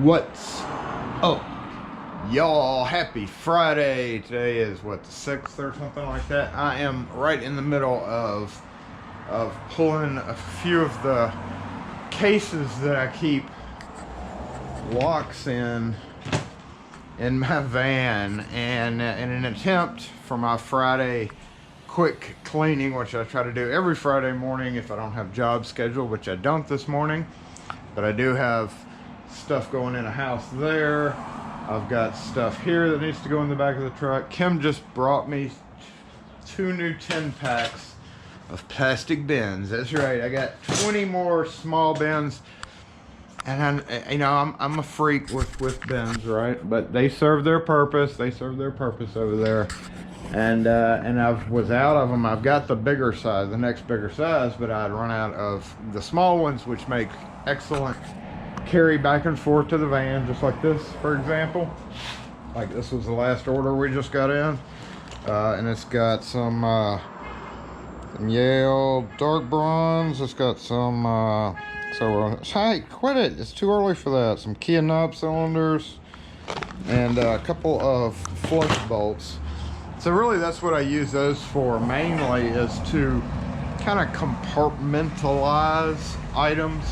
What's up, y'all? Happy Friday. Today is what, the 6th or something like that. I am right in the middle of pulling a few of the cases that I keep locks in my van, and in an attempt for my Friday quick cleaning, which I try to do every Friday morning if I don't have job scheduled, which I don't this morning, but I do have stuff going in a house there. I've got stuff here that needs to go in the back of the truck. Kim just brought me 2 new 10-packs of plastic bins. That's right, I got 20 more small bins. And I'm a freak with bins, right? But they serve their purpose. They serve their purpose over there. And I was out of them. I've got the bigger size, the next bigger size, but I'd run out of the small ones, which make excellent carry back and forth to the van, just like this, for example. Like this was the last order we just got in, and it's got some Yale dark bronze. It's got some hey, quit it, it's too early for that. Some Kia knob cylinders and a couple of flush bolts. So really that's what I use those for mainly, is to kind of compartmentalize items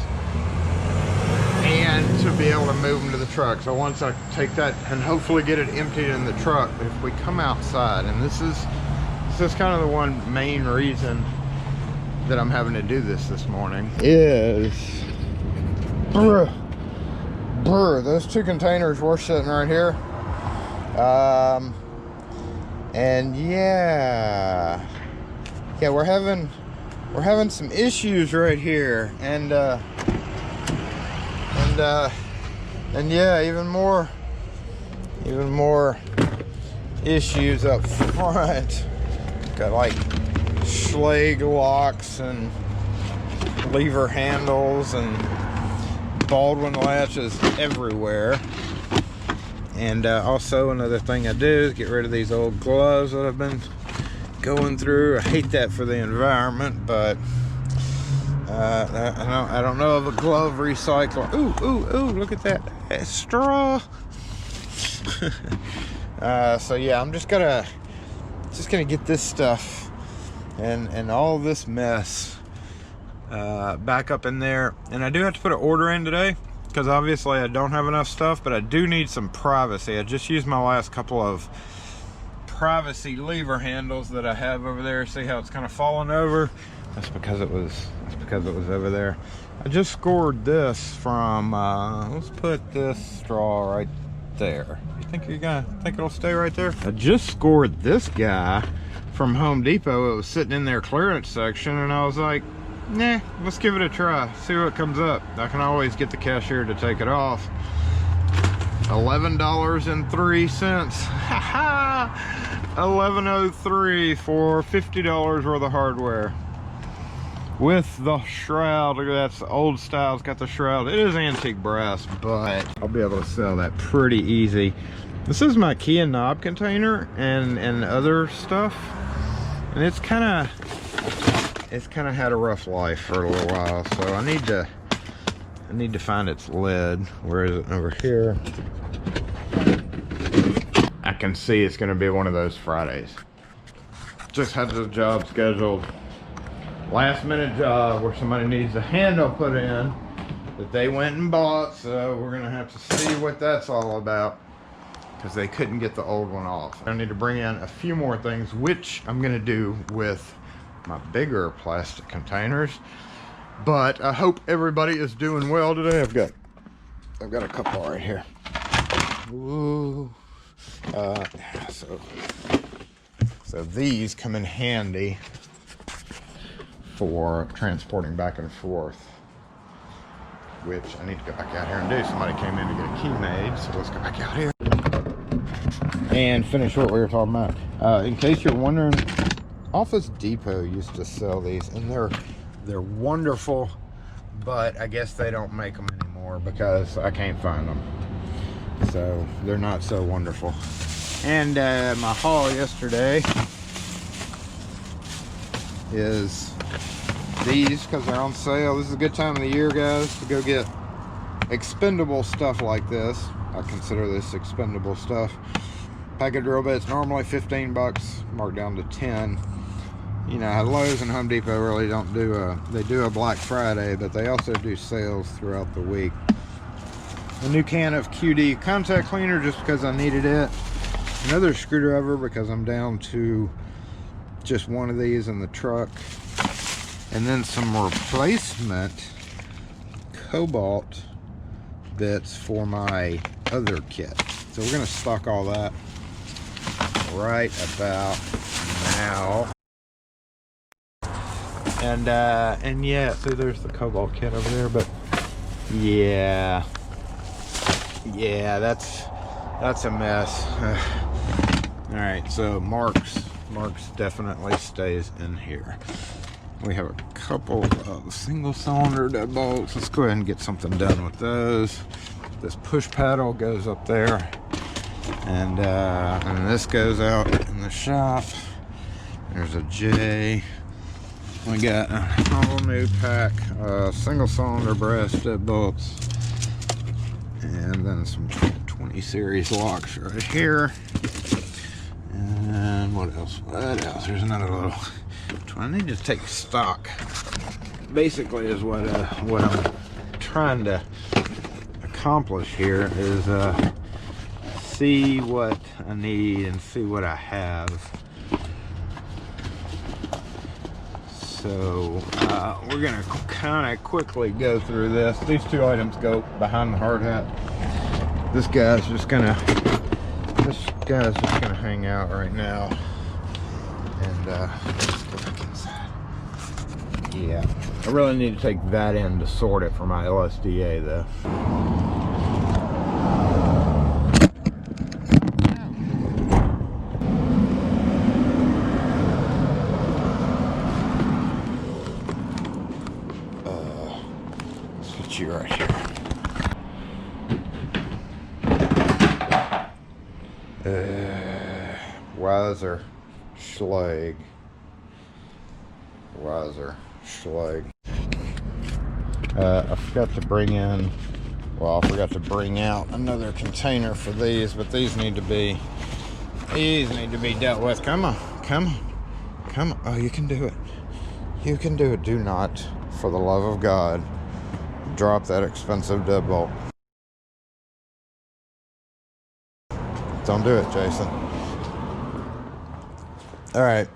and to be able to move them to the truck. So once I take that and hopefully get it emptied in the truck, but if we come outside, and this is kind of the one main reason that I'm having to do this morning, is those 2 containers were sitting right here, and yeah, we're having some issues right here, and yeah, even more issues up front. Got like Schlage locks and lever handles and Baldwin latches everywhere. And also another thing I do is get rid of these old gloves that I've been going through. I hate that for the environment, but I don't know of a glove recycler. Ooh, look at that straw. So yeah, I'm just gonna get this stuff and all this mess back up in there. And I do have to put an order in today, because obviously I don't have enough stuff, but I do need some privacy. I just used my last couple of privacy lever handles that I have over there. See how it's kind of falling over? That's because it was over there. I just scored this from let's put this straw right there. You think it'll stay right there? I just scored this guy from Home Depot. It was sitting in their clearance section, and I was like, nah, let's give it a try, see what comes up. I can always get the cashier to take it off. $11.03. Haha, $11.03 for $50 worth of hardware with the shroud. Look at that, it's old style. It's got the shroud. It is antique brass, but I'll be able to sell that pretty easy. This is my Kia knob container and other stuff, and it's kind of had a rough life for a little while, so I need to find its lid. Where is it? Over here. I can see it's going to be one of those Fridays. Just had the job scheduled, last minute job, where somebody needs a handle put in that they went and bought, so we're going to have to see what that's all about, because they couldn't get the old one off. I need to bring in a few more things, which I'm going to do with my bigger plastic containers. But I hope everybody is doing well today. I've got a couple right here. Ooh. So these come in handy for transporting back and forth, which I need to go back out here and do. Somebody came in to get a key made, so let's go back out here and finish what we were talking about. In case you're wondering, Office Depot used to sell these, and they're wonderful, but I guess they don't make them anymore because I can't find them, so they're not so wonderful. And my haul yesterday is these, because they're on sale. This is a good time of the year, guys, to go get expendable stuff like this. I consider this expendable stuff. Pack of drill bits normally 15 bucks, marked down to 10. You know, Lowe's and Home Depot really don't do they do a Black Friday, but they also do sales throughout the week. A new can of QD contact cleaner just because I needed it. Another screwdriver because I'm down to just one of these in the truck. And then some replacement cobalt bits for my other kit. So we're gonna stock all that right about now. And yeah, see, there's the cobalt kit over there, but yeah, that's a mess. All right, so Mark's definitely stays in here. We have a couple of single cylinder deadbolts. Let's go ahead and get something done with those. This push paddle goes up there, and this goes out in the shop. There's a J. We got a whole new pack of single cylinder brass deadbolts, and then some 20 series locks right here. And what else? There's another little. I need to take stock. Basically, is what I'm trying to accomplish here is see what I need and see what I have. So we're gonna kind of quickly go through this. These two items go behind the hard hat. This guy's just gonna hang out right now. And let's go back inside. Yeah, I really need to take that in to sort it for my LSDA though. You right here. Weiser Schlag. I forgot to bring in, well, I forgot to bring out another container for these, but these need to be dealt with. Come on. Oh, you can do it. You can do it. Do not, for the love of God, drop that expensive deadbolt. Don't do it, Jason. All right.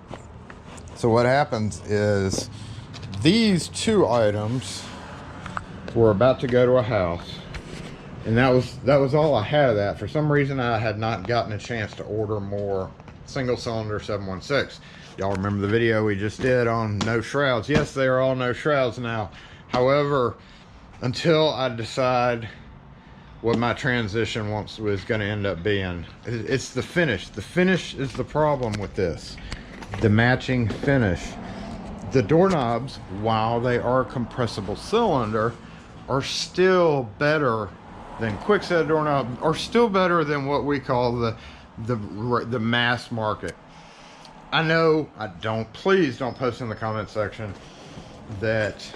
So what happens is these two items were about to go to a house, and that was all I had of that. For some reason, I had not gotten a chance to order more single cylinder 716. Y'all remember the video we just did on no shrouds? Yes, they are all no shrouds now. However, until I decide what my transition was going to end up being, it's the finish. The finish is the problem with this. The matching finish. The doorknobs, while they are compressible cylinder, are still better than quickset doorknobs, are still better than what we call the mass market. I know, please don't post in the comment section that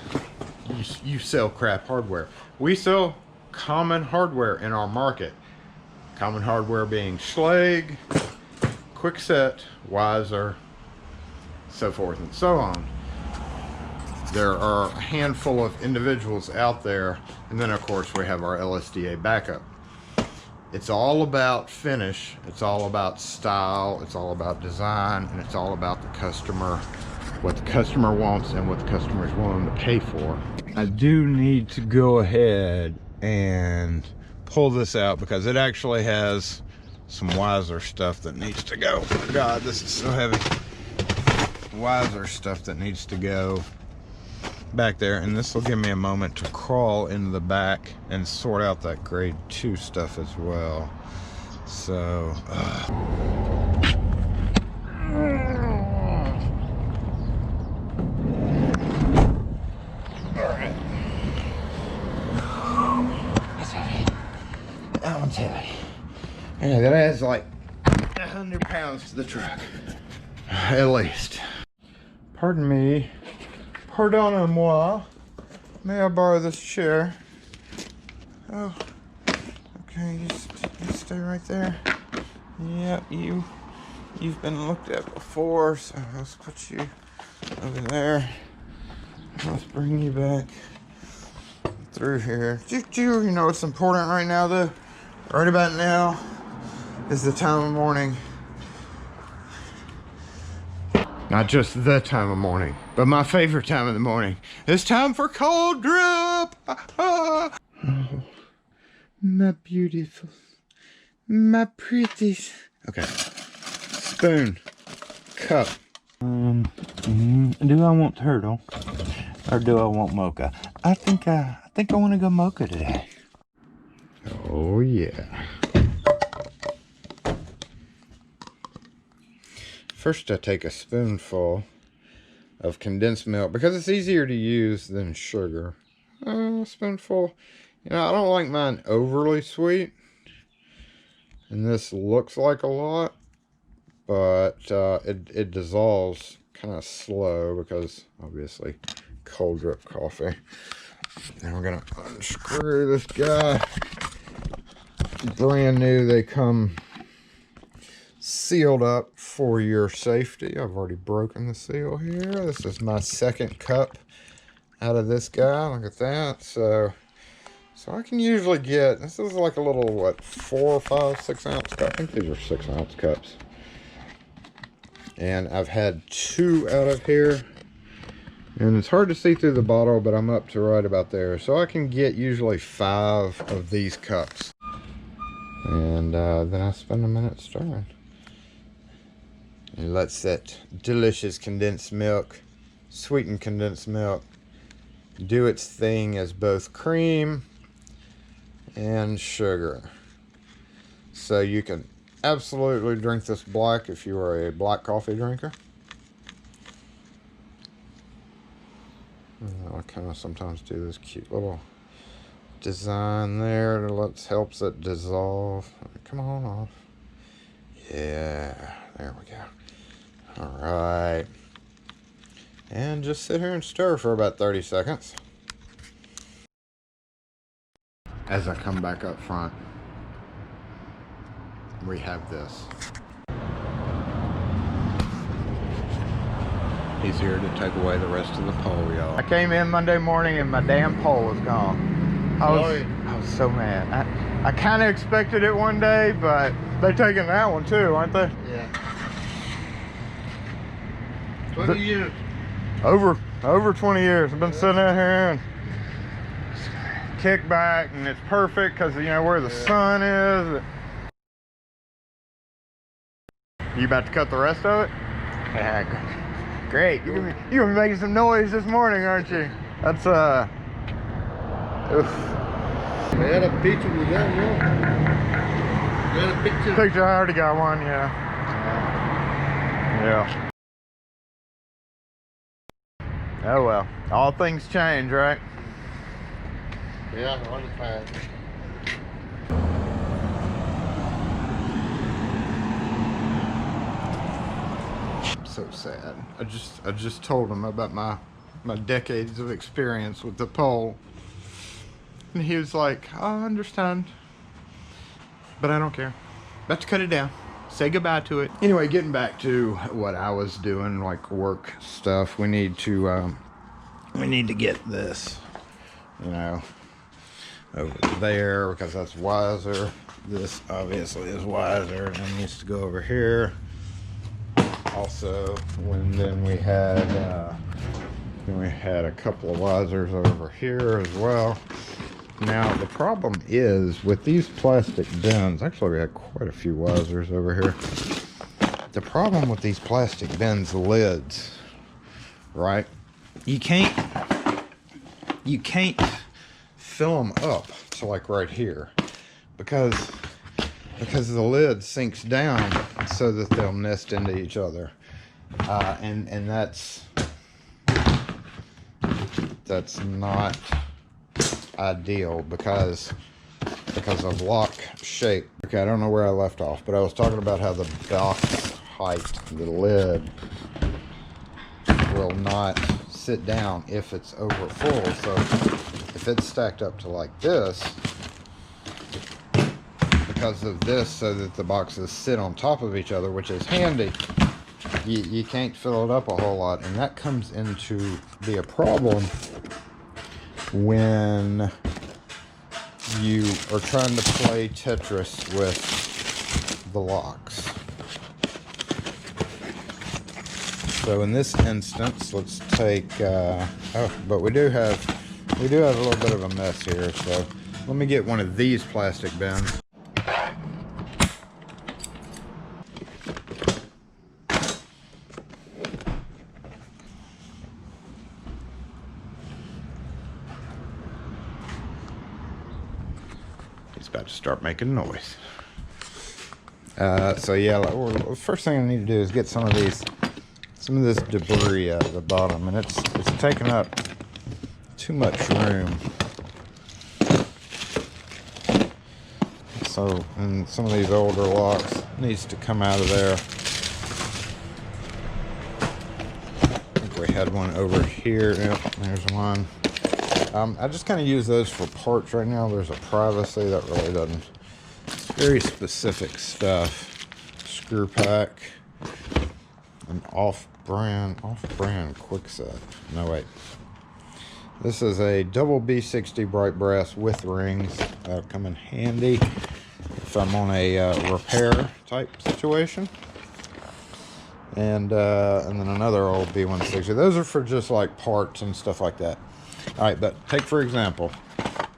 you sell crap hardware. We sell common hardware in our market. Common hardware being Schlage, Quickset, Weiser, so forth and so on. There are a handful of individuals out there, and then of course we have our LSDA backup. It's all about finish, it's all about style, it's all about design, and it's all about the customer, what the customer wants and what the customer is willing to pay for. I do need to go ahead and pull this out because it actually has some Weiser stuff that needs to go. God, this is so heavy. Weiser stuff that needs to go back there, and this will give me a moment to crawl into the back and sort out that grade 2 stuff as well. So alright, that's heavy. That one's heavy. Yeah, that adds like 100 pounds to the truck at least. Pardon me. Pardonnez-moi. May I borrow this chair? Oh, okay, you stay right there. Yeah, you've been looked at before, so let's put you over there. Let's bring you back through here. You know what's important right now, though? Right about now is the time of morning. Not just the time of morning, but my favorite time of the morning. It's time for cold drip. Oh, my beautiful, my pretties. Okay, spoon, cup. Do I want turtle or do I want mocha? I think I want to go mocha today. Oh yeah. First I take a spoonful of condensed milk because it's easier to use than sugar. A spoonful. You know, I don't like mine overly sweet. And this looks like a lot, but it dissolves kind of slow because obviously cold drip coffee. Now we're gonna unscrew this guy. Brand new, they come sealed up for your safety. I've already broken the seal here. This is my second cup out of this guy. Look at that. So I can usually get, this is like a little, what, 4, 5, 6 ounce cup. I think these are 6 ounce cups. And I've had 2 out of here. And it's hard to see through the bottle, but I'm up to right about there. So I can get usually 5 of these cups. And then I spend a minute stirring. And lets that delicious condensed milk, sweetened condensed milk, do its thing as both cream and sugar. So you can absolutely drink this black if you are a black coffee drinker. I kind of sometimes do this cute little design there that helps it dissolve. Come on off. Yeah, there we go. All right. And just sit here and stir for about 30 seconds. As I come back up front, we have this. He's here to take away the rest of the pole, y'all. I came in Monday morning and my damn pole was gone. I was so mad. I kind of expected it one day, but they taking that one too, aren't they? Yeah. 20 years. Over 20 years. I've been sitting out here and kick back, and it's perfect because you know where the sun is. You about to cut the rest of it? Yeah, great. You're gonna be making some noise this morning, aren't you? That's oof. I had a picture with that, no? You had a picture? I already got one, yeah. Yeah. Oh well, all things change, right? Yeah, all the time. So sad. I just told him about my decades of experience with the pole, and he was like, "I understand, but I don't care. About to cut it down. Say goodbye to it." Anyway, getting back to what I was doing, like work stuff. We need to get this, you know, over there because that's wiser. This obviously is wiser, and it needs to go over here. Also, then we had a couple of risers over here as well. Now the problem is with these plastic bins, actually we had quite a few risers over here. The problem with these plastic bins lids, right? You can't fill them up to like right here because the lid sinks down so that they'll nest into each other, and that's not ideal because of lock shape. Okay, I don't know where I left off, but I was talking about how the box height, the lid, will not sit down if it's over full. So if it's stacked up to like this, because of this, so that the boxes sit on top of each other, which is handy. You can't fill it up a whole lot, and that comes into be a problem when you are trying to play Tetris with the locks. So in this instance, let's take but we do have a little bit of a mess here, so let me get one of these plastic bins. He's about to start making noise. So yeah, the first thing I need to do is get some of this debris out of the bottom, and it's taking up too much room. So, and some of these older locks needs to come out of there. I think we had one over here. Yep, there's one. I just kind of use those for parts right now. There's a privacy that really doesn't. It's very specific stuff. Screw pack. An off-brand quick set. No, wait. This is a double B60 bright brass with rings. That'll come in handy if I'm on a repair type situation. And then another old B160. Those are for just like parts and stuff like that. All right, but take for example,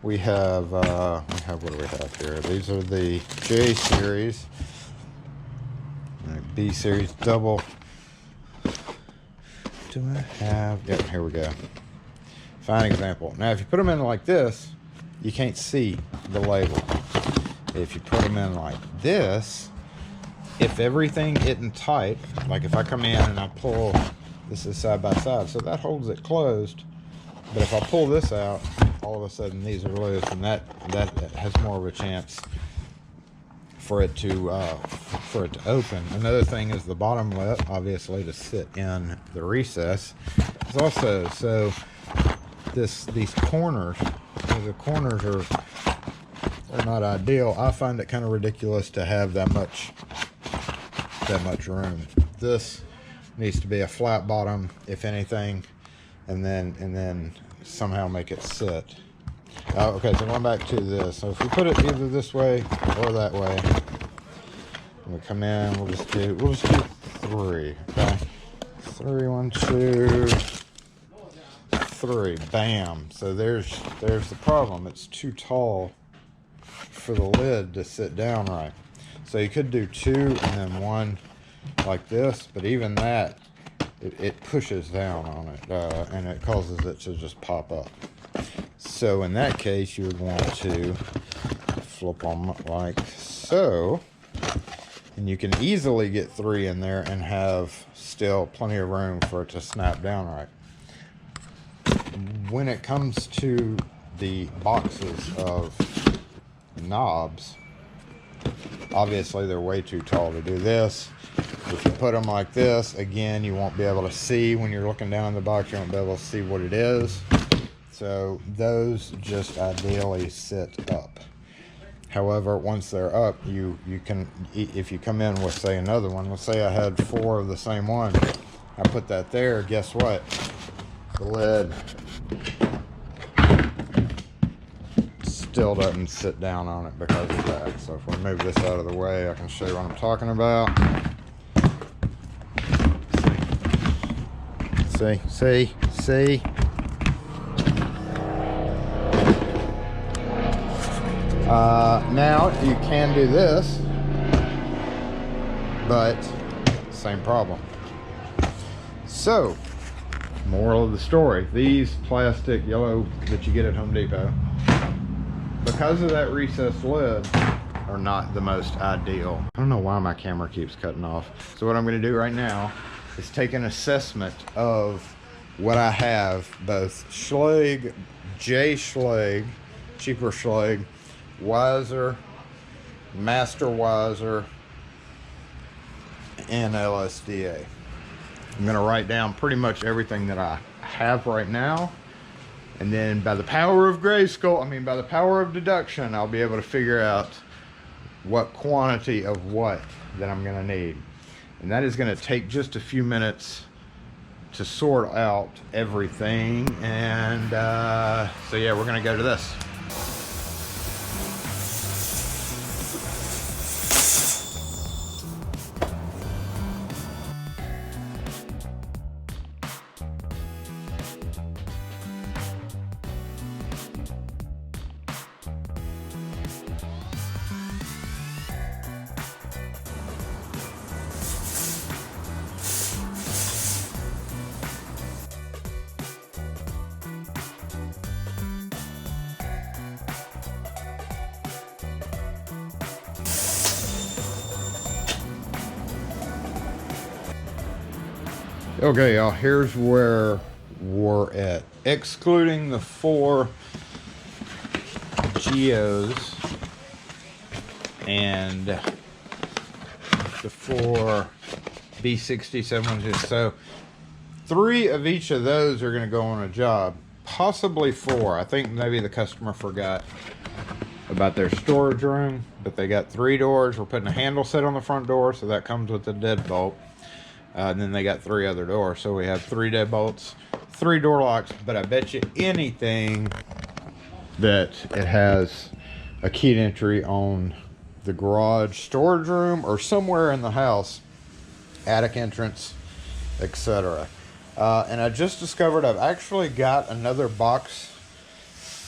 we have what do we have here? These are the J series, B series double. Do I have? Yep, here we go. Fine example. Now, if you put them in like this, you can't see the label. If you put them in like this, if everything isn't tight, like if I come in and I pull, this is side by side, so that holds it closed. But if I pull this out, all of a sudden these are loose, and that has more of a chance for it to open. Another thing is the bottom lip, obviously, to sit in the recess. It's also so these corners. The corners are not ideal. I find it kind of ridiculous to have that much room. This needs to be a flat bottom, if anything, and then somehow make it sit. Okay, so going back to this. So if we put it either this way or that way, we come in. We'll just do 3. Okay, 3, 1, 2, 3. Bam. So there's the problem. It's too tall for the lid to sit down right. So you could do 2 and then 1 like this, but even that, it pushes down on it, and it causes it to just pop up. So in that case, you would want to flip them like so, and you can easily get 3 in there and have still plenty of room for it to snap down right. When it comes to the boxes of knobs, obviously they're way too tall to do this. If you put them like this, again, you won't be able to see when you're looking down in the box. You won't be able to see what it is. So those just ideally sit up. However, once they're up, you can, if you come in with, say, another one, let's say I had 4 of the same one, I put that there, guess what? The lid still doesn't sit down on it because of that. So if we move this out of the way, I can show you what I'm talking about. See? Now you can do this, but same problem. So, moral of the story, these plastic yellow that you get at Home Depot, because of that recessed lid, are not the most ideal. I don't know why my camera keeps cutting off. So what I'm going to do right now is take an assessment of what I have, both Schlage, J Schlage, cheaper Schlage, Weiser, Master Weiser, and LSDA. I'm going to write down pretty much everything that I have right now, and then by the power of grayskull, by the power of deduction, I'll be able to figure out what quantity of what that I'm gonna need. And that is gonna take just a few minutes to sort out everything. And so yeah, we're gonna go to this. Okay, y'all, here's where we're at. Excluding the 4 Geos and the 4 B67s. So 3 of each of those are going to go on a job. Possibly 4. I think maybe the customer forgot about their storage room, but they got 3 doors. We're putting a handle set on the front door, so that comes with the deadbolt. And then they got 3 other doors, so we have 3 deadbolts, 3 door locks. But I bet you anything that it has a keyed entry on the garage, storage room, or somewhere in the house, attic entrance, etc. And I just discovered I've actually got another box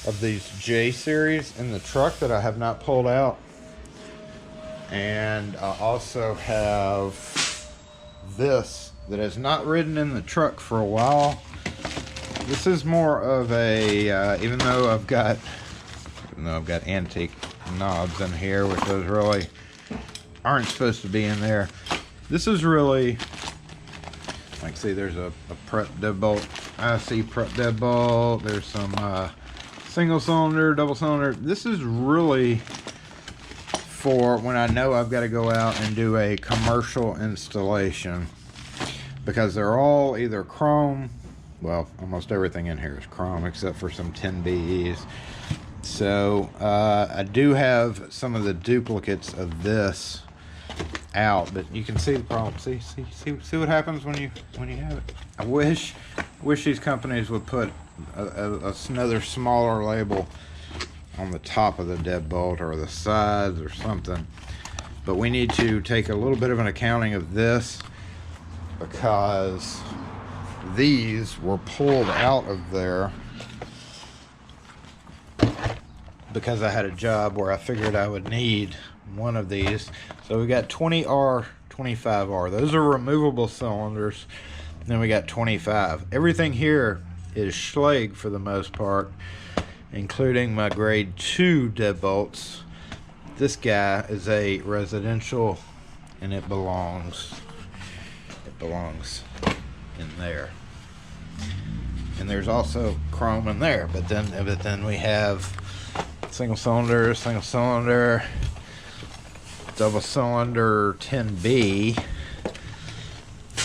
of these J series in the truck that I have not pulled out. And I also have this that has not ridden in the truck for a while. This is more of a even though I've got antique knobs in here, which those really aren't supposed to be in there. This is really, like, see, there's a prep deadbolt, IC prep deadbolt, there's some single cylinder, double cylinder. This is really for when I know I've got to go out and do a commercial installation, because they're all either chrome. Well, almost everything in here is chrome except for some 10BEs. So I do have some of the duplicates of this out, but you can see the problem. See what happens when you have it. I wish these companies would put another smaller label on the top of the deadbolt or the sides or something. But we need to take a little bit of an accounting of this, because these were pulled out of there because I had a job where I figured I would need one of these. So we got 20R, 25R. Those are removable cylinders. Then we got 25. Everything here is Schlage for the most part, including my grade 2 deadbolts. This guy is a residential, and it belongs in there. And there's also chrome in there, but then we have single cylinder, double cylinder 10B,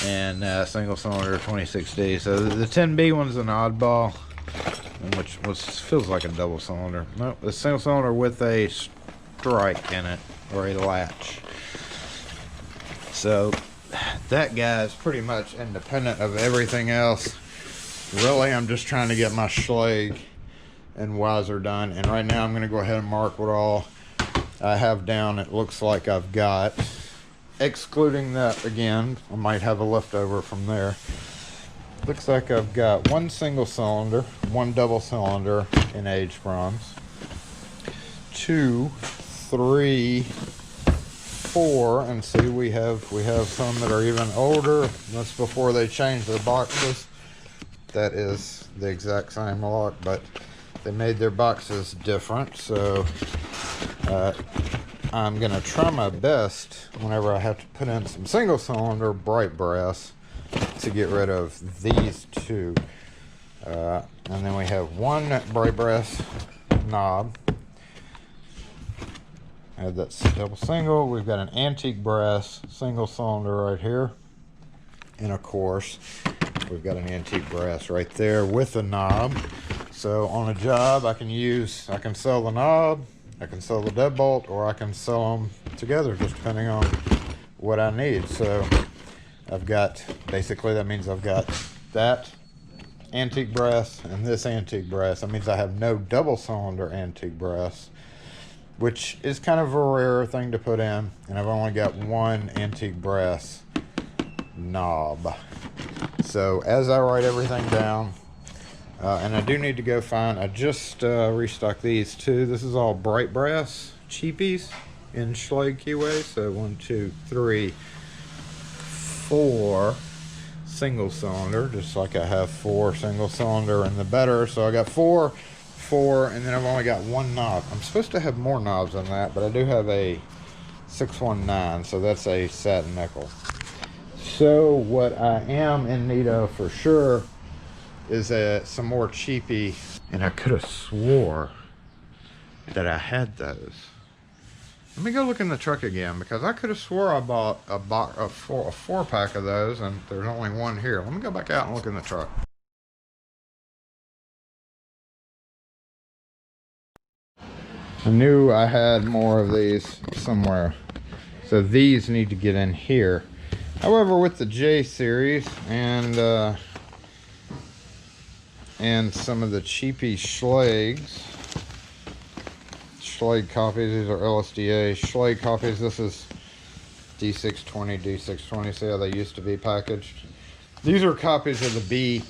and single cylinder 26D. So the 10B one's an oddball, which feels like a double cylinder. No, the single cylinder with a strike in it, or a latch. So that guy is pretty much independent of everything else. Really, I'm just trying to get my Schlage and Weiser done, and right now I'm going to go ahead and mark what all I have down. It looks like I've got, excluding that again, I might have a leftover from there. Looks like I've got 1 single cylinder, 1 double cylinder in age bronze, 2, 3, 4, and see, we have some that are even older. That's before they changed their boxes. That is the exact same lock, but they made their boxes different. So I'm gonna try my best whenever I have to put in some single cylinder bright brass to get rid of these 2. And then we have 1 bright brass knob. That's double single. We've got an antique brass single cylinder right here, and of course we've got an antique brass right there with a knob. So on a job I can sell the knob, I can sell the deadbolt, or I can sell them together, just depending on what I need. So I've got, basically that means I've got that antique brass and this antique brass. That means I have no double cylinder antique brass, which is kind of a rare thing to put in, and I've only got one antique brass knob. So as I write everything down, and I do need to go find, I just restocked these too. This is all bright brass cheapies in Schlage keyways. So 1, 2, 3, 4 single cylinder, just like I have 4 single cylinder and the better. So I got 4, and then I've only got one knob. I'm supposed to have more knobs than that, but I do have a 619, so that's a satin nickel. So what I am in need of for sure is some more cheapy, and I could have swore that I had those. Let me go look in the truck again, because I could have swore I bought a 4-pack of those, and there's only one here. Let me go back out and look in the truck. I knew I had more of these somewhere, so these need to get in here. However, with the J series and some of the cheapy Schlage copies, these are LSDA Schlage copies. This is D620, D620. See how they used to be packaged? These are copies of the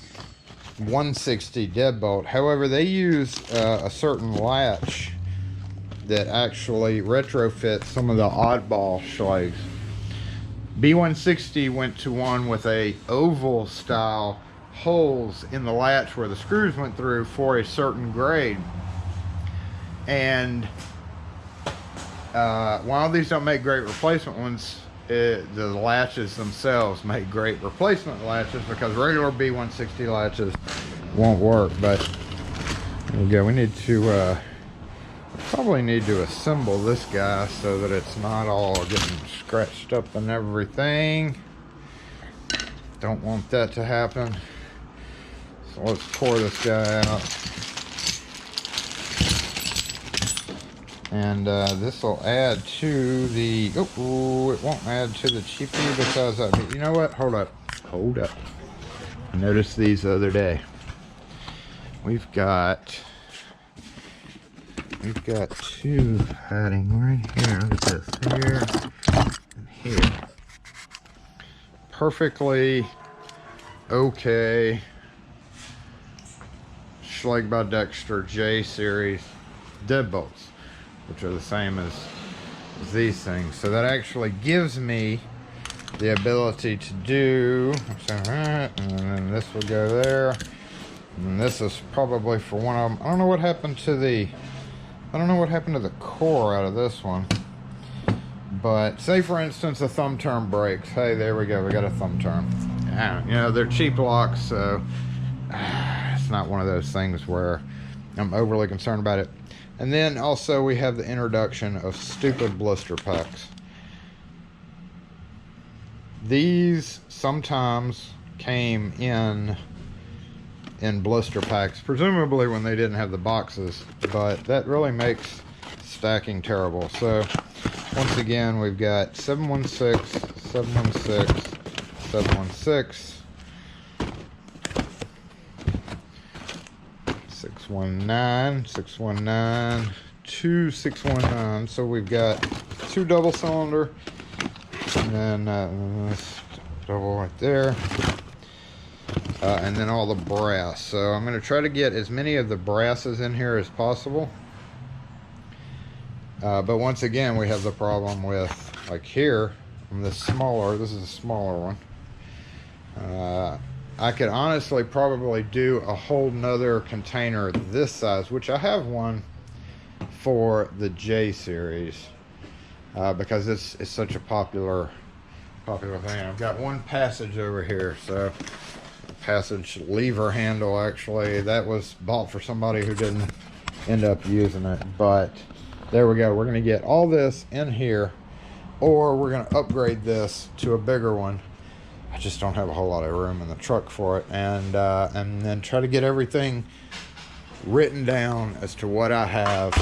B160 deadbolt. However, they use a certain latch that actually retrofits some of the oddball Schlages. B160 went to one with a oval style holes in the latch where the screws went through for a certain grade. And while these don't make great replacement ones, the latches themselves make great replacement latches, because regular B160 latches won't work. But there we go. We need to probably need to assemble this guy so that it's not all getting scratched up and everything. Don't want that to happen. So let's pour this guy out. And this will add to the, oh, it won't add to the cheapie, because you know what? Hold up. I noticed these the other day. We've got 2 padding right here. Look at this, here and here. Perfectly okay Schlage by Dexter J series deadbolts, which are the same as these things. So that actually gives me the ability to do, and then this will go there, and this is probably for one of them. I don't know what happened to the core out of this one, but say for instance a thumb turn breaks. Hey, there we go, we got a thumb turn. You know, they're cheap locks, so it's not one of those things where I'm overly concerned about it. And then also we have the introduction of stupid blister packs. These sometimes came in blister packs, presumably when they didn't have the boxes, but that really makes stacking terrible. So once again, we've got 716, 716, 716, 619, 619, 2 619. So we've got 2 double cylinder, and then this double right there. And then all the brass. So I'm going to try to get as many of the brasses in here as possible. But once again, we have the problem with, like here, this is a smaller one. I could honestly probably do a whole nother container this size, which I have one for the J series, because it's such a popular thing. I've got one passage over here, so passage lever handle, actually that was bought for somebody who didn't end up using it, but there we go. We're going to get all this in here, or we're going to upgrade this to a bigger one. I just don't have a whole lot of room in the truck for it, and then try to get everything written down as to what I have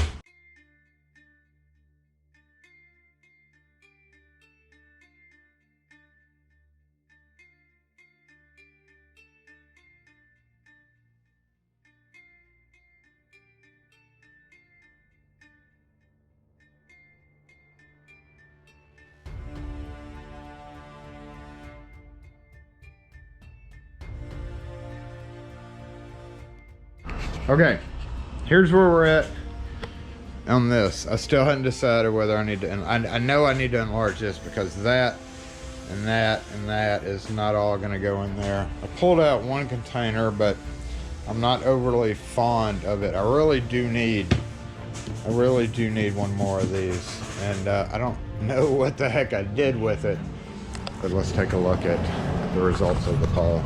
Okay, here's where we're at on this. I still hadn't decided whether I need to, and I know I need to enlarge this because that and that and that is not all gonna go in there. I pulled out one container, but I'm not overly fond of it. I really do need one more of these, and I don't know what the heck I did with it, but let's take a look at the results of the poll.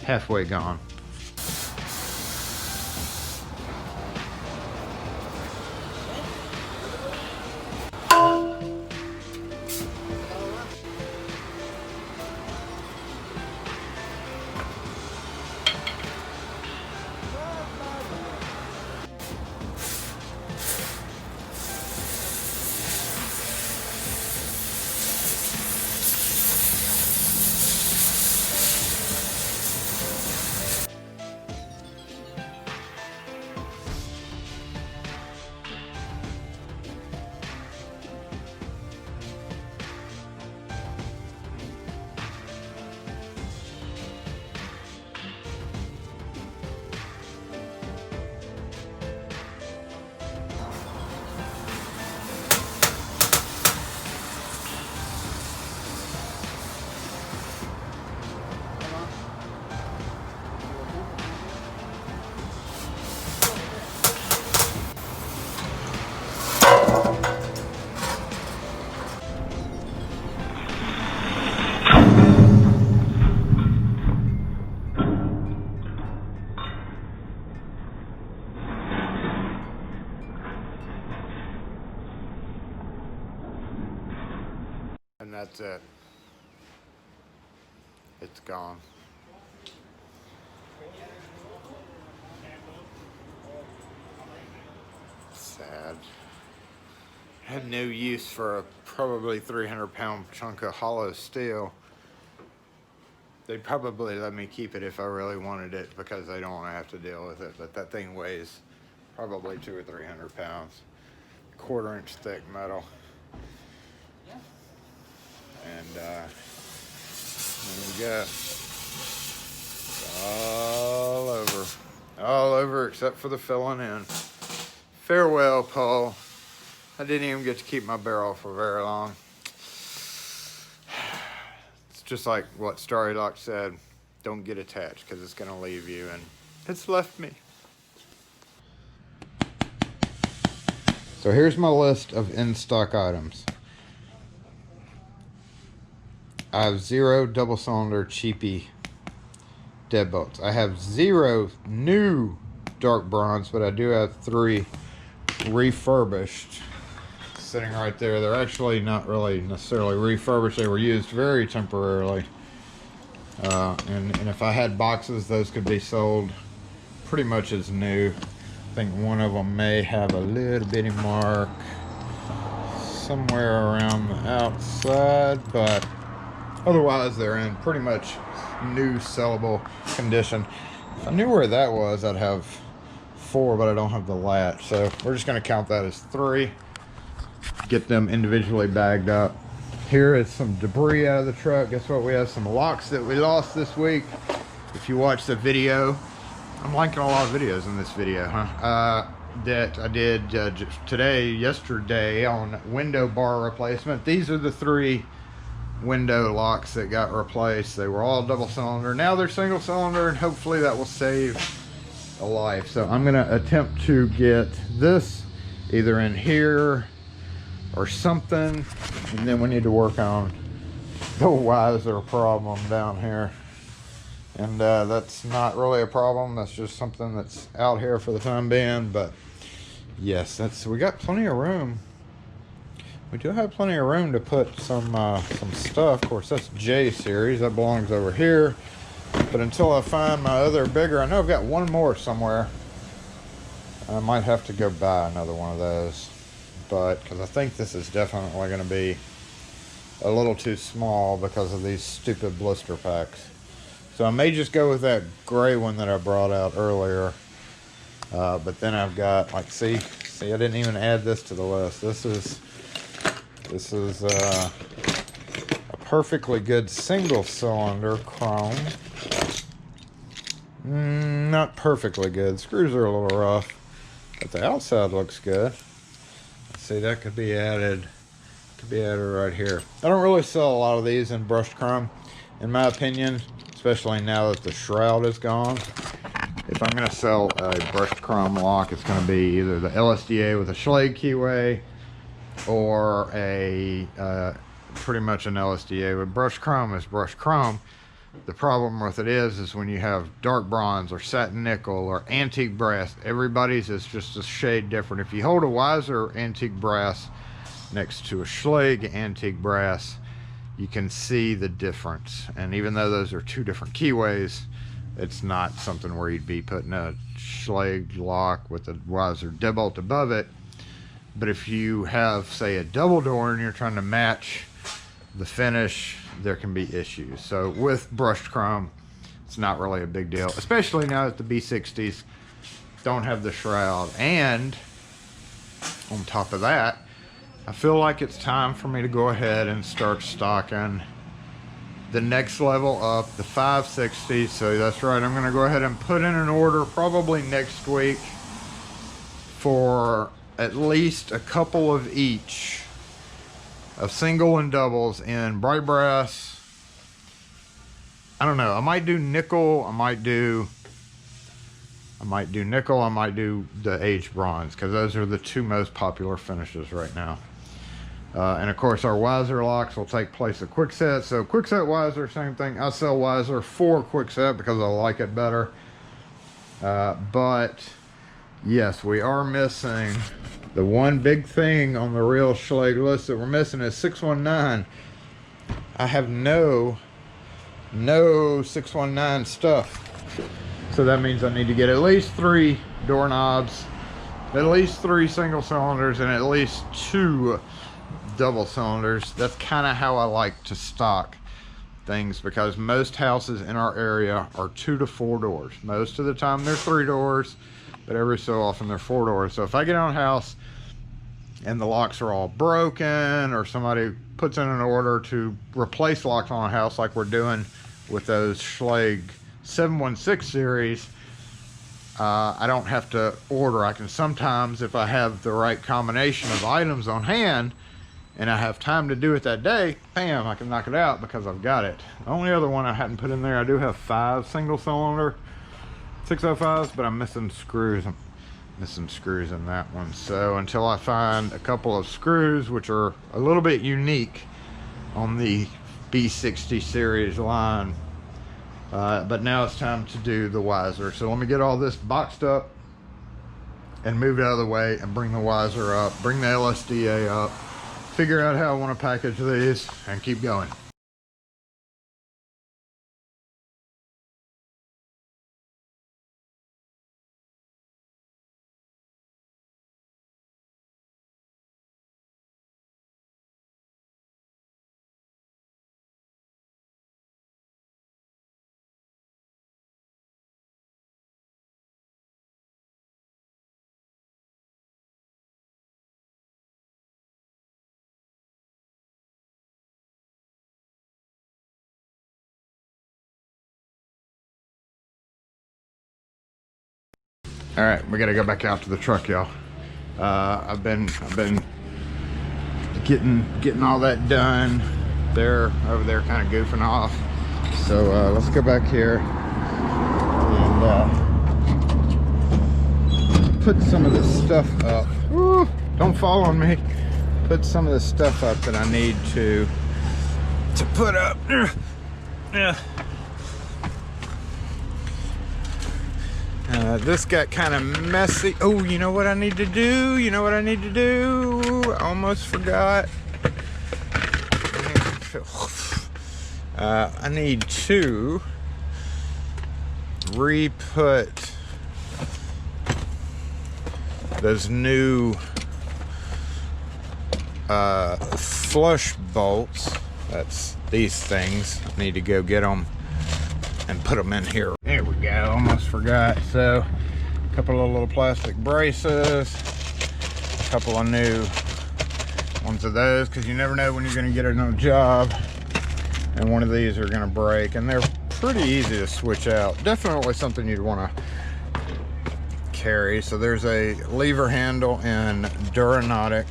Halfway gone. And that's it. It's gone. Sad. Had no use for a probably 300-pound chunk of hollow steel. They'd probably let me keep it if I really wanted it because they don't want to have to deal with it. But that thing weighs probably 200 or 300 pounds. 1/4-inch thick metal. And there we go. All over except for the filling in. Farewell, Paul. I didn't even get to keep my barrel for very long. It's just like what Starry Lock said, don't get attached because it's gonna leave you, and it's left me. So here's my list of in-stock items. I have 0 double cylinder cheapy deadbolts. I have 0 new dark bronze, but I do have 3 refurbished sitting right there. They're actually not really necessarily refurbished. They were used very temporarily. And if I had boxes, those could be sold pretty much as new. I think one of them may have a little bitty mark somewhere around the outside, but otherwise they're in pretty much new sellable condition. If I knew where that was, I'd have 4, but I don't have the latch, so we're just going to count that as 3. Get them individually bagged up. Here is some debris out of the truck. Guess what? We have some locks that we lost this week. If you watch the video, I'm liking a lot of videos in this video, huh? That I did yesterday on window bar replacement. These are the 3 window locks that got replaced. They were all double cylinder. Now they're single cylinder, and hopefully that will save a life. So I'm gonna attempt to get this either in here or something, and then we need to work on the wiser problem down here. And that's not really a problem, that's just something that's out here for the time being. But yes, we got plenty of room. We do have plenty of room to put some stuff. Of course, that's J series, that belongs over here. But until I find my other bigger, I know I've got one more somewhere. I might have to go buy another one of those, but because I think this is definitely going to be a little too small because of these stupid blister packs. So I may just go with that gray one that I brought out earlier. But then I've got, like, see, I didn't even add this to the list. This is a perfectly good single cylinder chrome. Not perfectly good. Screws are a little rough, but the outside looks good. Let's see, that could be added. Could be added right here. I don't really sell a lot of these in brushed chrome, in my opinion, especially now that the shroud is gone. If I'm going to sell a brushed chrome lock, it's going to be either the LSDA with a Schlage keyway or a pretty much an LSDA. But brushed chrome is brushed chrome. The problem with it is when you have dark bronze or satin nickel or antique brass, everybody's is just a shade different. If you hold a Weiser antique brass next to a Schlage antique brass, you can see the difference. And even though those are two different keyways, it's not something where you'd be putting a Schlage lock with a Weiser deadbolt above it. But if you have, say, a double door and you're trying to match the finish, there can be issues. So with brushed chrome, it's not really a big deal, especially now that the B60s don't have the shroud. And on top of that, I feel like it's time for me to go ahead and start stocking the next level up, the 560s. So that's right, I'm gonna go ahead and put in an order probably next week for at least a couple of each of single and doubles in bright brass. I don't know, I might do nickel, I might do nickel, I might do the aged bronze, because those are the two most popular finishes right now. And of course our Weiser locks will take place of quickset. So quickset Weiser, same thing. I sell Weiser for quickset because I like it better. But yes, we are missing the one big thing on the real Schlage list that we're missing is 619. I have no 619 stuff. So that means I need to get at least 3 doorknobs, at least 3 single cylinders, and at least 2 double cylinders. That's kind of how I like to stock things, because most houses in our area are 2 to 4 doors. Most of the time they're 3 doors, but every so often they're 4 doors. So if I get on a house and the locks are all broken, or somebody puts in an order to replace locks on a house like we're doing with those Schlage 716 series, I don't have to order. I can sometimes, if I have the right combination of items on hand and I have time to do it that day, bam, I can knock it out because I've got it. The only other one I hadn't put in there, I do have 5 single cylinder 605s, but I'm missing screws. I'm missing screws in that one. So until I find a couple of screws, which are a little bit unique on the B60 series line, but now it's time to do the Weiser. So let me get all this boxed up and move it out of the way and bring the Weiser up, bring the LSDA up, figure out how I want to package these, and keep going. All right, we gotta go back out to the truck, y'all. I've been getting all that done. They're over there kind of goofing off. So let's go back here and put some of this stuff up. Woo, don't fall on me. Put some of the stuff up that I need to put up. This got kind of messy. Oh, you know what I need to do? You know what I need to do? I almost forgot. I need to re-put those new flush bolts. That's these things. I need to go get them and put them in here. There we go, almost forgot. So a couple of little plastic braces, a couple of new ones of those, because you never know when you're going to get it on a job. and one of these are going to break, and they're pretty easy to switch out. Definitely something you'd want to carry. So there's a lever handle in Duranautic.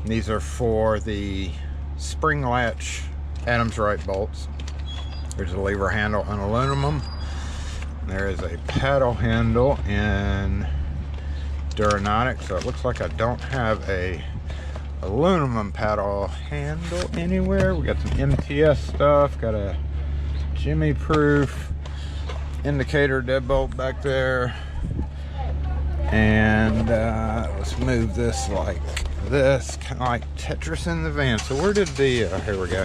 These are for the spring latch Adams Wright bolts. There's a lever handle in aluminum. There is a paddle handle in Duranautic, so it looks like I don't have a aluminum paddle handle anywhere. We got some MTS stuff, got a Jimmy proof indicator deadbolt back there, and let's move this like this, kind of like Tetris in the van. So where did the here we go,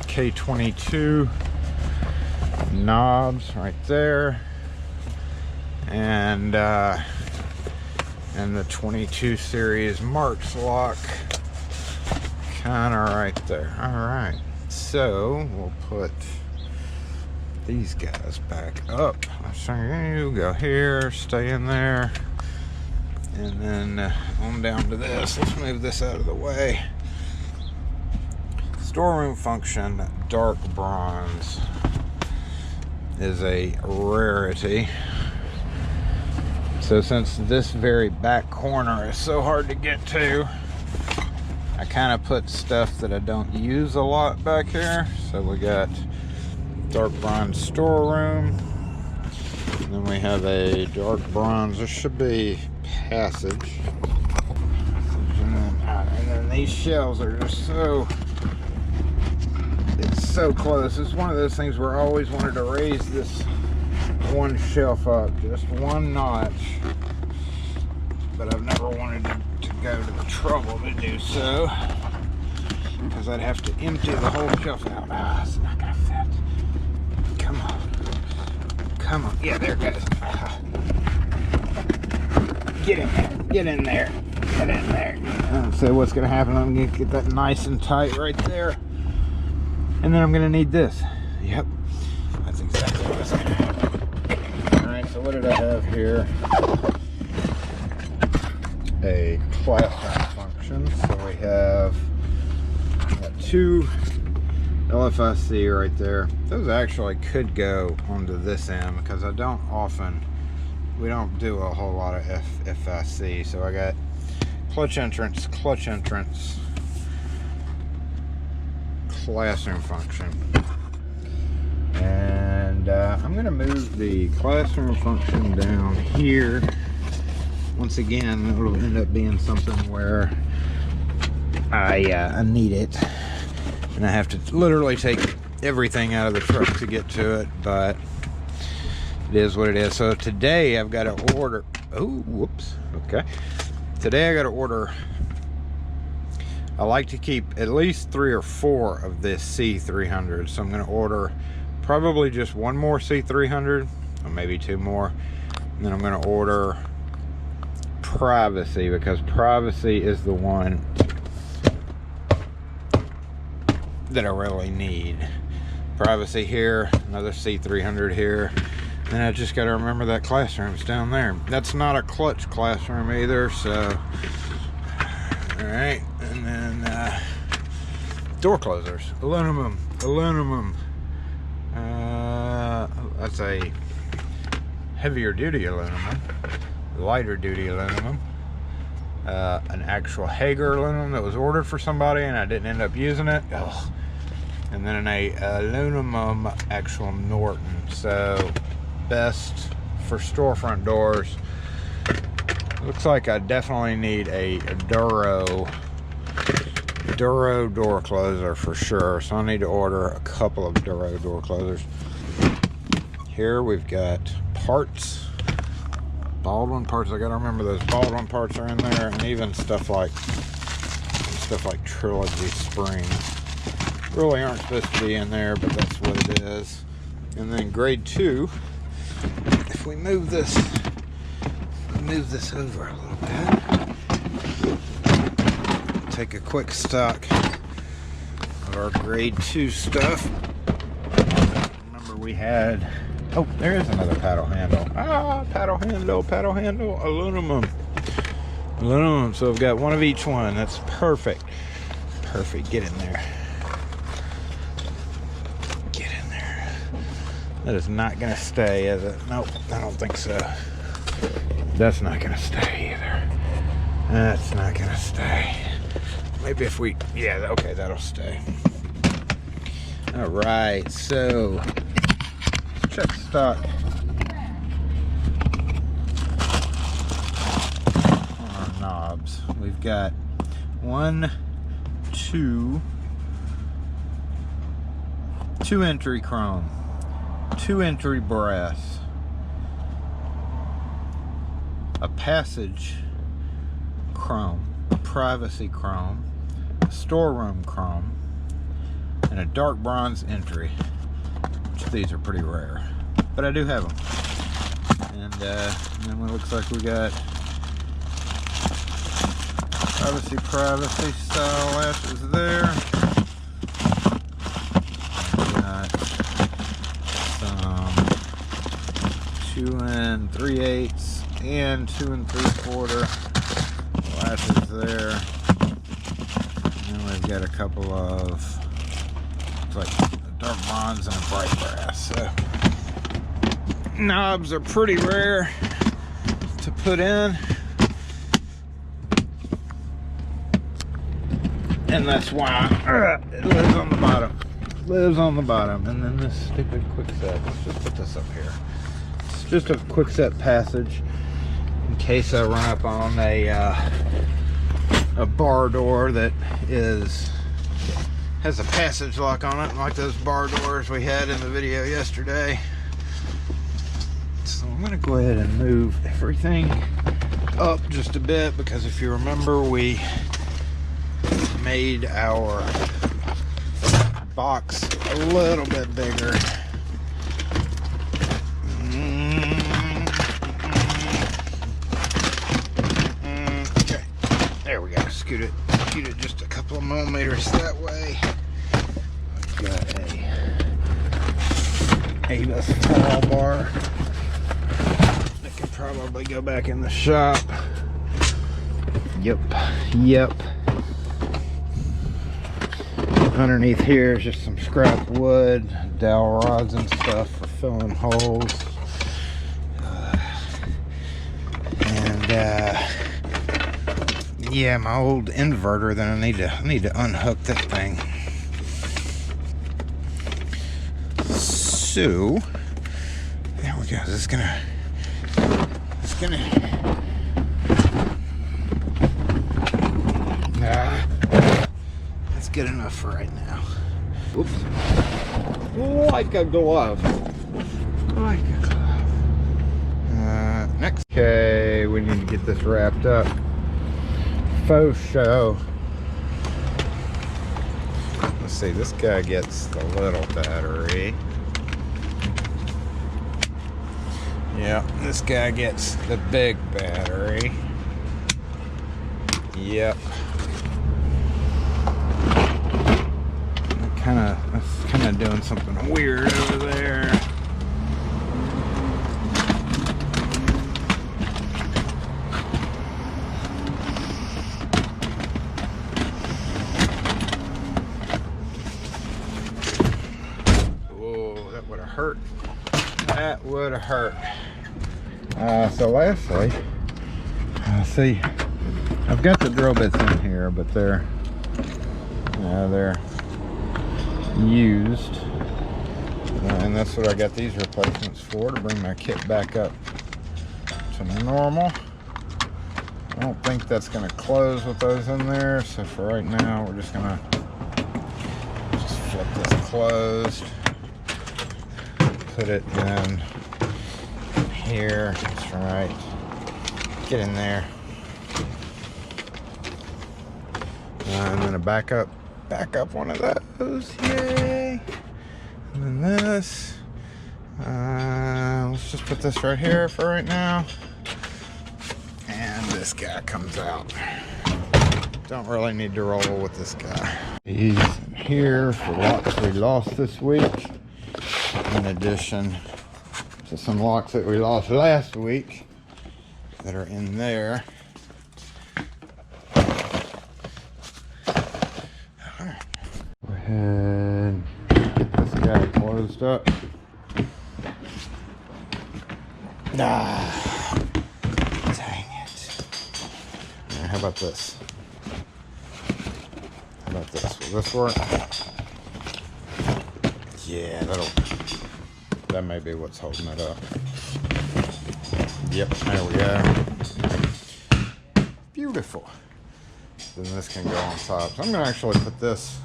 K22 knobs right there, and the 22 series Marks lock kind of right there. All right, so we'll put these guys back up. So you go here, stay in there, and then on down to this. Let's move this out of the way. Storeroom function dark bronze is a rarity. So since this very back corner is so hard to get to, I kind of put stuff that I don't use a lot back here. So we got dark bronze storeroom, and then we have a dark bronze, this should be passage, and then these shelves are just so, it's so close. It's one of those things where I always wanted to raise this one shelf up just one notch, but I've never wanted to go to the trouble to do so, because I'd have to empty the whole shelf out. It's not gonna fit. Come on, come on. Yeah, there it goes. Get in there, get in there, get in there. So what's gonna happen, I'm gonna get that nice and tight right there, and then I'm gonna need this. Yep, that's exactly what's gonna happen. So what did I have here? A classroom function. So we have two LFIC right there. Those actually could go onto this end because we don't do a whole lot of FIC. So I got clutch entrance, classroom function. And I'm going to move the classroom function down here. Once again, it'll end up being something where I need it, and I have to literally take everything out of the truck to get to it, but it is what it is. So today I've got to order, oh, whoops, okay. Today I got to order, I like to keep at least 3 or 4 of this C300, so I'm going to order probably just one more C300, or maybe 2 more, and then I'm going to order Privacy, because Privacy is the one that I really need. Privacy here, another C300 here, and I just got to remember that classroom's down there. That's not a clutch classroom either, so alright. And then door closers, aluminum. That's a heavier duty aluminum, lighter duty aluminum, an actual Hager aluminum that was ordered for somebody and I didn't end up using it. Ugh. And then a aluminum actual Norton. So best for storefront doors. Looks like I definitely need a Duro door closer for sure, so I need to order a couple of Duro door closers. Here we've got parts, Baldwin parts. I gotta remember those Baldwin parts are in there, and even stuff like Trilogy springs really aren't supposed to be in there, but that's what it is. And then grade 2, if we move this over a little bit, take a quick stock of our grade 2 stuff. Remember we had, oh, there is another paddle handle. Paddle handle, aluminum. So I've got one of each one. That's perfect. Get in there. That is not gonna stay, is it? Nope, I don't think so. That's not gonna stay either. That's not gonna stay. Maybe if we, yeah, okay, that'll stay. All right, so let's check stock on our knobs. We've got 1, 2 entry chrome, 2 entry brass, a passage chrome, a privacy chrome, a storeroom chrome, and a dark bronze entry, which these are pretty rare, but I do have them. And then it looks like we got privacy style lashes there. Got some 2 3/8 and 2 3/4 lashes there. And then we've got a couple of like dark bronze and a bright brass. So knobs are pretty rare to put in, and that's why it lives on the bottom. Lives on the bottom. And then this stupid quickset. Let's just put this up here. It's just a quickset passage in case I run up on a bar door that has a passage lock on it, like those bar doors we had in the video yesterday. So I'm gonna go ahead and move everything up just a bit, because if you remember, we made our box a little bit bigger. Okay, there we go. Scoot it just a couple of millimeters that way. I've got a Avis fall bar. I could probably go back in the shop. Yep. Underneath here is just some scrap wood, dowel rods and stuff for filling holes. Yeah, my old inverter. Then I need to unhook that thing. So there we go. It's gonna. That's good enough for right now. Oops. Like a glove. Like a glove. Next. Okay, we need to get this wrapped up. Faux show. Let's see, this guy gets the little battery. Yeah, this guy gets the big battery. Yep. That's kind of doing something weird over there. Whoa, that would have hurt. That would have hurt. So lastly, see, I've got the drill bits in here, but they're used, and that's what I got these replacements for, to bring my kit back up to normal. I don't think that's going to close with those in there, so for right now we're just going to flip this closed, put it in here. That's right, get in there, and then a back up one of those. Yay! And then this, let's just put this right here for right now, and this guy comes out. Don't really need to roll with this guy. He's in here for locks we lost this week, in addition to some locks that we lost last week that are in there. Go ahead, get this guy closed up. Ah, dang it. Now, how about this? How about this? Will this work? Yeah, that may be what's holding it up. Yep, there we go. Beautiful. Then this can go on top. So I'm gonna actually put this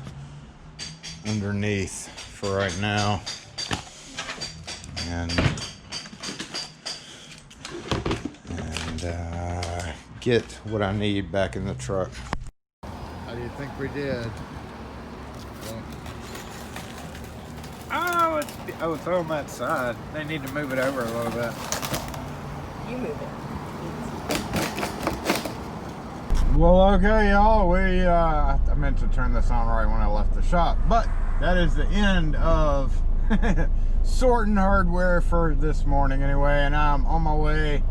underneath for right now. And get what I need back in the truck. How do you think we did? Oh, throw them that side. They need to move it over a little bit. You move it. Well, okay, y'all. I meant to turn this on right when I left the shop, but that is the end of sorting hardware for this morning anyway, and I'm on my way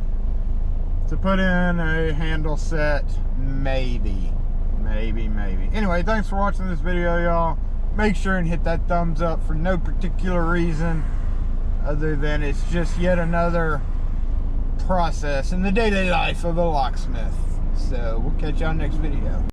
to put in a handle set, maybe. Anyway, thanks for watching this video, y'all. Make sure and hit that thumbs up for no particular reason other than it's just yet another process in the day-to-day life of a locksmith. So we'll catch y'all next video.